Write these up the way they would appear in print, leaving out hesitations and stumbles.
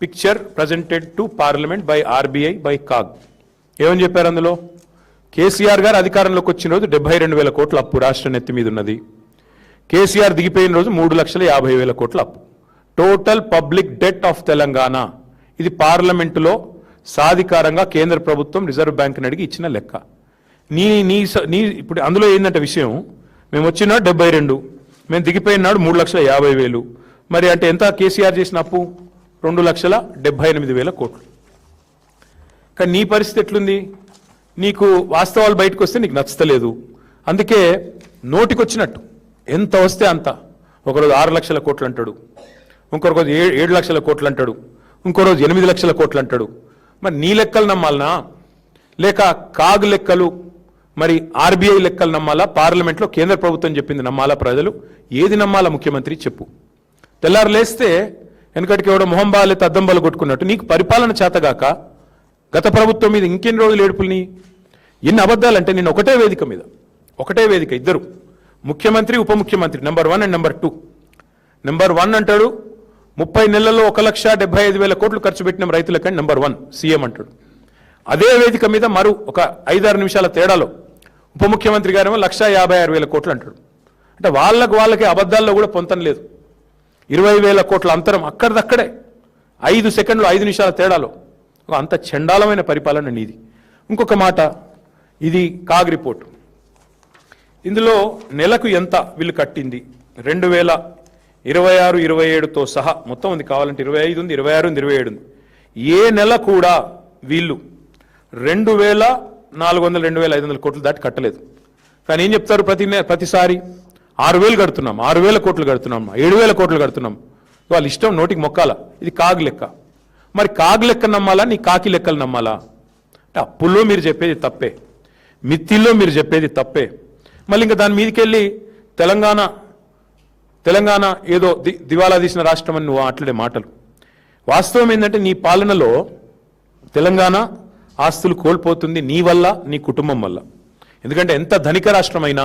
Picture presented to parliament by RBI by CAG. ఏమని చెప్పారు అందులో? కేసీఆర్ గారు అధికారంలోకి వచ్చిన రోజు 72,000 కోట్ల అప్పు రాష్ట్ర నెత్తి మీద ఉన్నది. కేసీఆర్ దిగిపోయిన రోజు 3,50,000 కోట్ల అప్పు. Total public det of Telangana. ఇది పార్లమెంటులో సాధికారంగా కేంద్ర ప్రభుత్వం రిజర్వ్ బ్యాంక్ అడిగి ఇచ్చిన లెక్క. నీ ఇప్పుడు అందులో ఏంటంటే విషయం, మేము వచ్చిన 72, మేము దిగిపోయిన నాడు 3,50,000. మరి అంటే ఎంత కేసీఆర్ చేసిన అప్పు? 2,78,000 కోట్లు. కానీ నీ పరిస్థితి ఎట్లుంది? నీకు వాస్తవాలు బయటకు వస్తే నీకు నచ్చలేదు. అందుకే నోటికొచ్చినట్టు ఎంత వస్తే అంత. ఒకరోజు 6 లక్షల కోట్లు అంటాడు, ఇంకో రోజు 7 లక్షల కోట్లు అంటాడు, ఇంకో రోజు 8 లక్షల కోట్లు అంటాడు. మరి నీ లెక్కలు నమ్మాలనా, లేక కాగ్ లెక్కలు, మరి ఆర్బీఐ లెక్కలు నమ్మాలా, పార్లమెంట్లో కేంద్ర ప్రభుత్వం చెప్పింది నమ్మాలా? ప్రజలు ఏది నమ్మాలా? ముఖ్యమంత్రి చెప్పు. తెల్లారు లేస్తే వెనకటికి ఎవడో మొహంబాలే తద్దంబాలు కొట్టుకున్నట్టు నీకు పరిపాలన చేతగాక గత ప్రభుత్వం మీద ఇంకెన్ని రోజులు ఏడుపుల్ని, ఎన్ని అబద్ధాలంటే నేను ఒకటే వేదిక ఇద్దరు ముఖ్యమంత్రి ఉప ముఖ్యమంత్రి నెంబర్ 1 అండ్ నెంబర్ 2. నెంబర్ 1 అంటాడు 30 నెలల్లో 1,75,000 కోట్లు ఖర్చు పెట్టిన రైతులకని నెంబర్ 1 సీఎం అంటాడు. అదే వేదిక మీద మరో ఒక 5-6 నిమిషాల తేడాలో ఉప ముఖ్యమంత్రి గారేమో 1,56,000 కోట్లు అంటాడు. అంటే వాళ్ళకి అబద్ధాల్లో కూడా పొంతం లేదు. 20,000 కోట్ల అంతరం అక్కడిదక్కడే 5 సెకండ్లు 5 నిమిషాల తేడాలో. అంత చండాలమైన పరిపాలన నీది. ఇంకొక మాట, ఇది కాగ్ రిపోర్టు. ఇందులో నెలకు ఎంత వీళ్ళు కట్టింది 2026-27తో సహా మొత్తం ఉంది. కావాలంటే 25 ఉంది, 26 ఉంది, 27 ఉంది. ఏ నెల కూడా వీళ్ళు 2,400 2,500 కోట్లు దాటి కట్టలేదు. కానీ ఏం చెప్తారు ప్రతిసారి? 6,000 కడుతున్నాం, 6,000 కోట్లు కడుతున్నాం, 7,000 కోట్లు కడుతున్నాం. వాళ్ళ ఇష్టం, నోటికి మొక్కాల. ఇది కాగ్ లెక్క. మరి కాగ్ లెక్క నమ్మాలా, నీ కాకి లెక్కలు నమ్మాలా? అంటే అప్పుల్లో మీరు చెప్పేది తప్పే, మిత్తిల్లో మీరు చెప్పేది తప్పే. మళ్ళీ ఇంకా దాని మీదకి వెళ్ళి తెలంగాణ ఏదో దివాలా తీసిన రాష్ట్రం అని నువ్వు మాట్లాడే మాటలు. వాస్తవం ఏంటంటే నీ పాలనలో తెలంగాణ ఆస్తులు కోల్పోతుంది నీ వల్ల, నీ కుటుంబం వల్ల. ఎందుకంటే ఎంత ధనిక రాష్ట్రమైనా,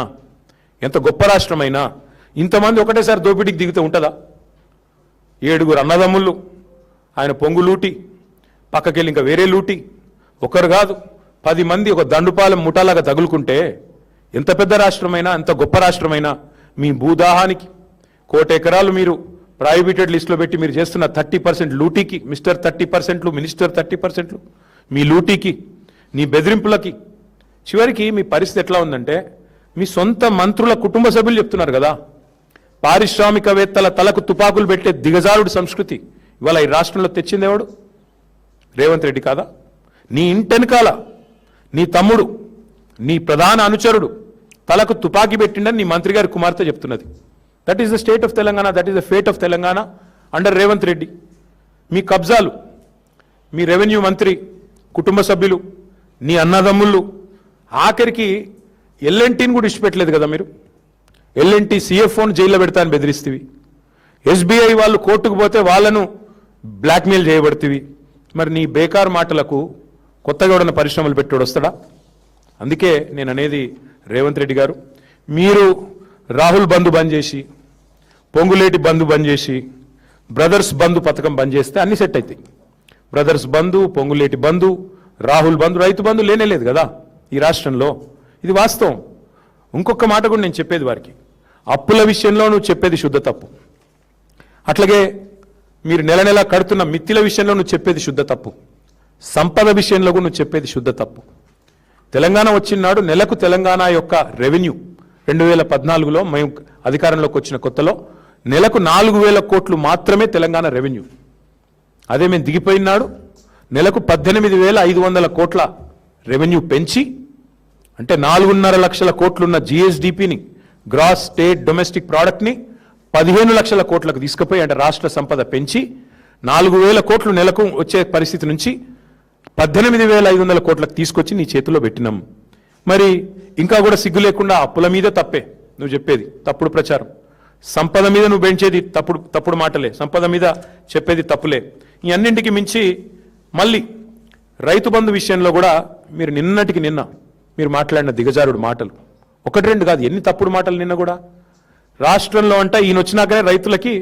ఎంత గొప్ప రాష్ట్రమైనా ఇంతమంది ఒకటేసారి దోపిడీకి దిగుతూ ఉంటుందా? 7 అన్నదమ్ముళ్ళు, ఆయన పొంగు లూటి, పక్కకెళ్ళి ఇంకా వేరే లూటి, ఒకరు కాదు 10 మంది ఒక దండుపాలెం ముఠాలాగా తగులుకుంటే ఎంత పెద్ద రాష్ట్రమైనా, ఎంత గొప్ప రాష్ట్రమైనా మీ భూదాహానికి 1,00,00,000 ఎకరాలు మీరు ప్రైవేటెడ్ లిస్టులో పెట్టి మీరు చేస్తున్న 30% లూటీకి, మిస్టర్ 30%లు, మినిస్టర్ 30%లు, మీ లూటీకి, నీ బెదిరింపులకి చివరికి మీ పరిస్థితి ఎట్లా ఉందంటే, మీ సొంత మంత్రుల కుటుంబ సభ్యులు చెప్తున్నారు కదా, పారిశ్రామికవేత్తల తలకు తుపాకులు పెట్టే దిగజారుడు సంస్కృతి ఇవాళ ఈ రాష్ట్రంలో తెచ్చింది ఎవడు? రేవంత్ రెడ్డి కాదా? నీ ఇంటెనకాల నీ తమ్ముడు, నీ ప్రధాన అనుచరుడు తలకు తుపాకీ పెట్టిండని నీ మంత్రి గారి కుమార్తె చెప్తున్నది. That is the state of Telangana, that is the fate of Telangana under Revanth Reddy. మీ కబ్జాలు, మీ రెవెన్యూ మంత్రి కుటుంబ సభ్యులు, నీ అన్నదమ్ముళ్ళు, ఆఖరికి ఎల్ఎన్టీని కూడా ఇష్టపెట్టలేదు కదా మీరు. ఎల్ఎన్టీ సిఎఫ్ఓను జైల్లో పెడతా అని బెదిరిస్తేవి, ఎస్బీఐ వాళ్ళు కోర్టుకు పోతే వాళ్ళను బ్లాక్మెయిల్ చేయబడుతుంది. మరి నీ బేకార్ మాటలకు కొత్తగా ఎవడన్న పరిశ్రమలు పెట్టాడు వస్తాడా? అందుకే నేను అనేది రేవంత్ రెడ్డి గారు, మీరు రాహుల్ బంధు బంద్ చేసి, పొంగులేటి బంధు బంద్ చేసి, బ్రదర్స్ బంధు పథకం బంద్ చేస్తే అన్ని సెట్ అవుతాయి. బ్రదర్స్ బంధు, పొంగులేటి బంధు, రాహుల్ బంధు, రైతు బంధు లేనేలేదు కదా ఈ రాష్ట్రంలో. ఇది వాస్తవం. ఇంకొక మాట కూడా నేను చెప్పేది వారికి, అప్పుల విషయంలో నువ్వు చెప్పేది శుద్ధ తప్పు. అట్లాగే మీరు నెల నెల కడుతున్న మిత్తిల విషయంలో నువ్వు చెప్పేది శుద్ధ తప్పు. సంపద విషయంలో కూడా నువ్వు చెప్పేది శుద్ధ తప్పు. తెలంగాణ వచ్చినాడు నెలకు తెలంగాణ యొక్క రెవెన్యూ 2014లో మేము అధికారంలోకి వచ్చిన కొత్తలో నెలకు 4,000 కోట్లు మాత్రమే తెలంగాణ రెవెన్యూ. అదే మేము దిగిపోయినాడు నెలకు 18,500 కోట్ల రెవెన్యూ పెంచి, అంటే 4.5 లక్షల కోట్లున్న జిఎస్డిపిని, గ్రాస్ స్టేట్ డొమెస్టిక్ ప్రోడక్ట్ని 15 లక్షల కోట్లకు తీసుకుపోయి, అంటే రాష్ట్ర సంపద పెంచి 4,000 కోట్లు నెలకు వచ్చే పరిస్థితి నుంచి 18,500 కోట్లకు తీసుకొచ్చి నీ చేతిలో పెట్టినాం. మరి ఇంకా కూడా సిగ్గు లేకుండా అప్పుల మీద తప్పే నువ్వు చెప్పేది, తప్పుడు ప్రచారం. సంపద మీద నువ్వు పెంచేది తప్పుడు మాటలే, సంపద మీద చెప్పేది తప్పులే. ఈ అన్నింటికి మించి మళ్ళీ రైతు బంధు విషయంలో కూడా మీరు నిన్నటికి నిన్న మీరు మాట్లాడిన దిగజారుడు మాటలు 1-2 కాదు, ఎన్ని తప్పుడు మాటలు నిన్న కూడా. రాష్ట్రంలో అంటే ఈయన వచ్చినాకనే రైతులకి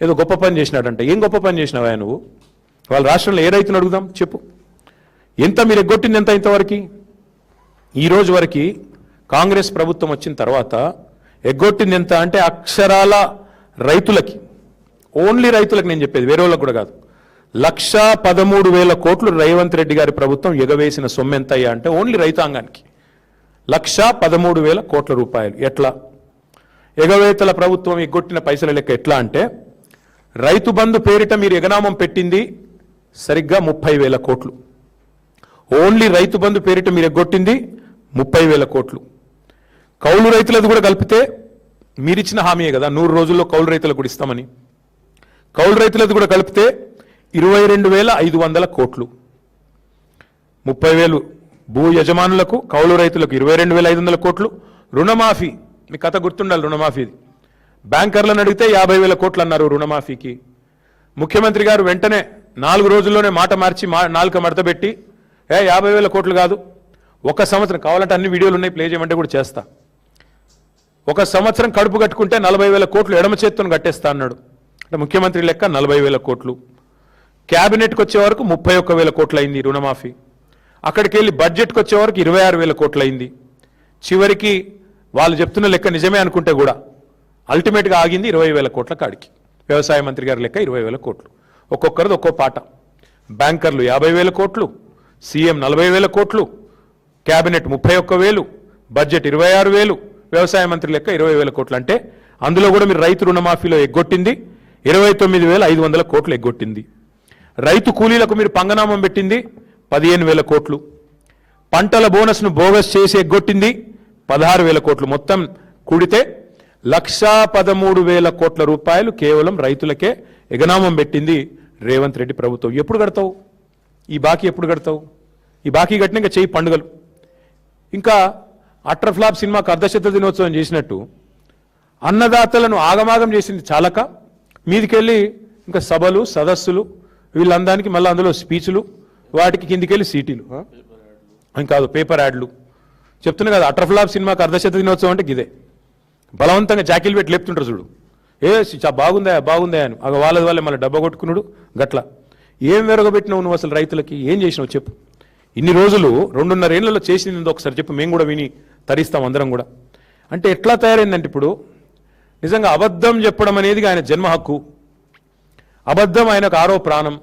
ఏదో గొప్ప పని చేసినాడంట. ఏం గొప్ప పని చేసినావా నువ్వు? వాళ్ళ రాష్ట్రంలో ఏ రైతును అడుగుదాం చెప్పు. ఎంత మీరు ఎగ్గొట్టింది ఎంత ఇంతవరకు? ఈ రోజు వరకు కాంగ్రెస్ ప్రభుత్వం వచ్చిన తర్వాత ఎగ్గొట్టింది ఎంత అంటే అక్షరాల రైతులకి, ఓన్లీ రైతులకు నేను చెప్పేది, వేరే వాళ్ళకు కూడా కాదు, 1,13,000 కోట్లు రేవంత్ రెడ్డి గారి ప్రభుత్వం ఎగవేసిన సొమ్ము ఎంత అయ్యా అంటే ఓన్లీ రైతాంగానికి 1,13,000 కోట్ల రూపాయలు. ఎట్లా ఎగవేతల ప్రభుత్వం ఎగ్గొట్టిన పైసల లెక్క ఎట్లా అంటే, రైతు బంధు పేరిట మీరు ఎగనామం పెట్టింది సరిగ్గా 30,000 కోట్లు. ఓన్లీ రైతు బంధు పేరిట మీరు ఎగ్గొట్టింది 30,000 కోట్లు. కౌలు రైతులది కూడా కలిపితే మీరిచ్చిన హామీయే కదా 100 రోజుల్లో కౌలు రైతులకు కూడా ఇస్తామని. కౌలు రైతులది కూడా కలిపితే 22,500 కోట్లు. 30,000 భూ యజమానులకు, కౌలు రైతులకు 22,500 కోట్లు. రుణమాఫీ, మీ కథ గుర్తుండాలి, రుణమాఫీది బ్యాంకర్లను అడిగితే 50,000 కోట్లు అన్నారు రుణమాఫీకి. ముఖ్యమంత్రి గారు వెంటనే 4 రోజుల్లోనే మాట మార్చి నాలుక మడతబెట్టి 50,000 కోట్లు కాదు, ఒక సంవత్సరం, కావాలంటే అన్ని వీడియోలు ఉన్నాయి ప్లే చేయమంటే కూడా చేస్తా, ఒక సంవత్సరం కడుపు కట్టుకుంటే 40,000 కోట్లు ఎడమ చేత్తో కట్టేస్తా అన్నాడు. అంటే ముఖ్యమంత్రి లెక్క 40,000 కోట్లు. క్యాబినెట్కి వచ్చే వరకు 31,000 కోట్లు అయింది రుణమాఫీ. అక్కడికి వెళ్ళి బడ్జెట్కి వచ్చే వరకు 26,000 కోట్లు అయింది. చివరికి వాళ్ళు చెప్తున్న లెక్క నిజమే అనుకుంటే కూడా అల్టిమేట్గా ఆగింది 20,000 కోట్ల కాడికి. వ్యవసాయ మంత్రి గారి లెక్క 20,000 కోట్లు. ఒక్కొక్కరిది ఒక్కో పాట. బ్యాంకర్లు 50,000 కోట్లు, సీఎం 40,000 కోట్లు, క్యాబినెట్ 31,000, బడ్జెట్ 26,000, వ్యవసాయ మంత్రి లెక్క 20,000 కోట్లు. అంటే అందులో కూడా మీరు రైతు రుణమాఫీలో ఎగ్గొట్టింది 29,500 కోట్లు ఎగ్గొట్టింది. రైతు కూలీలకు మీరు పంగనామం పెట్టింది 15,000 కోట్లు. పంటల బోనస్ను బోగస్ చేసి ఎగ్గొట్టింది 16,000 కోట్లు. మొత్తం కూడితే 1,13,000 కోట్ల రూపాయలు కేవలం రైతులకే ఎగనామం పెట్టింది రేవంత్ రెడ్డి ప్రభుత్వం. ఎప్పుడు కడతావు ఈ బాకీ? ఎప్పుడు కడతావు ఈ బాకీ? కట్టిన ఇంకా చేయి పండుగలు. ఇంకా అట్రఫ్లాప్ సినిమాకు అర్ధశత దినోత్సవం చేసినట్టు అన్నదాతలను ఆగమాగం చేసింది చాలక మీదికెళ్ళి ఇంకా సభలు, సదస్సులు, వీళ్ళందానికి మళ్ళీ అందులో స్పీచ్లు, వాటికి కిందికెళ్ళి సీటీలు, కాదు పేపర్ యాడ్లు. చెప్తున్నా కదా, అట్రఫ్లాప్ సినిమాకి అర్ధశత దినోత్సవం అంటే ఇదే. బలవంతంగా జాకీలు పెట్టి లేపుతుంటారు చూడు, బాగుందా బాగుందా అని. వాళ్ళే మళ్ళీ డబ్బా కొట్టుకున్నాడు గట్ల. ఏం వెరగబెట్టినావు నువ్వు అసలు రైతులకి? ఏం చేసినావు చెప్పు? ఇన్ని రోజులు 2.5 ఏళ్లలో చేసింది ఒకసారి చెప్పు, మేము కూడా విని తరిస్తాం అందరం కూడా. అంటే ఎట్లా తయారైందంటే ఇప్పుడు నిజంగా అబద్ధం చెప్పడం అనేది ఆయన జన్మ హక్కు, అబద్ధం ఆయనకు ఆరో ప్రాణం.